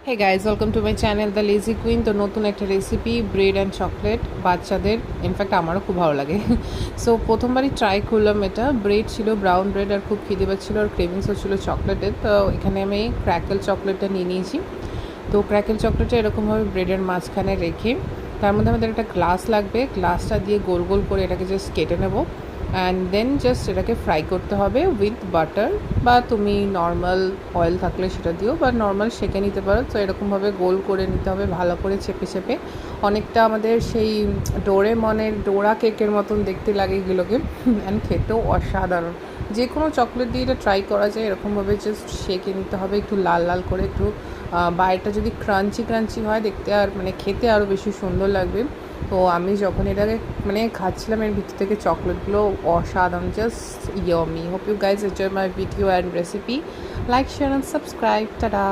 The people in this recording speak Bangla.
Hey guys, welcome to my channel the lazy queen. তো নতুন একটা রেসিপি, ব্রেড অ্যান্ড চকলেট, বাচ্চাদের ইনফ্যাক্ট আমারও খুব ভালো লাগে। সো প্রথমবারই ট্রাই করলাম এটা। ব্রেড ছিল, ব্রাউন ব্রেড, আর খুব খিদে পাচ্ছিলো, আর ক্রেভিংসও ছিল চকলেটের। তো এখানে আমি ক্র্যাকেল চকলেটটা নিয়ে নিয়েছি। তো ক্র্যাকেল চকলেটটা এরকমভাবে ব্রেডের মাঝখানে রেখে তার মধ্যে আমাদের একটা গ্লাস লাগবে। গ্লাসটা দিয়ে গোল গোল করে এটাকে জাস্ট কেটে নেব, অ্যান্ড দেন জাস্ট এটাকে ফ্রাই করতে হবে উইথ বাটার, বা তুমি নর্মাল অয়েল থাকলে সেটা দিও, বা নর্মাল সেঁকে নিতে পারো। তো এরকমভাবে গোল করে নিতে হবে, ভালো করে চেপে চেপে। অনেকটা আমাদের সেই ডোরেমনের ডোরা কেকের মতন দেখতে লাগে এগুলোকে, অ্যান্ড খেতেও অসাধারণ। যে কোনো চকলেট দিয়ে এটা ট্রাই করা যায়। এরকমভাবে জাস্ট সেঁকে নিতে হবে একটু লাল লাল করে, একটু বাইরেটা যদি ক্রাঞ্চি ক্রাঞ্চি হয় দেখতে, আর মানে খেতে আরও বেশি সুন্দর লাগবে। তো আমি যখন এটাকে মানে খাচ্ছিলাম, এর ভিতর থেকে চকলেটগুলো অসাধারণ, just yummy. Hope you guys enjoy my video and recipe. Like, share and subscribe. Tata.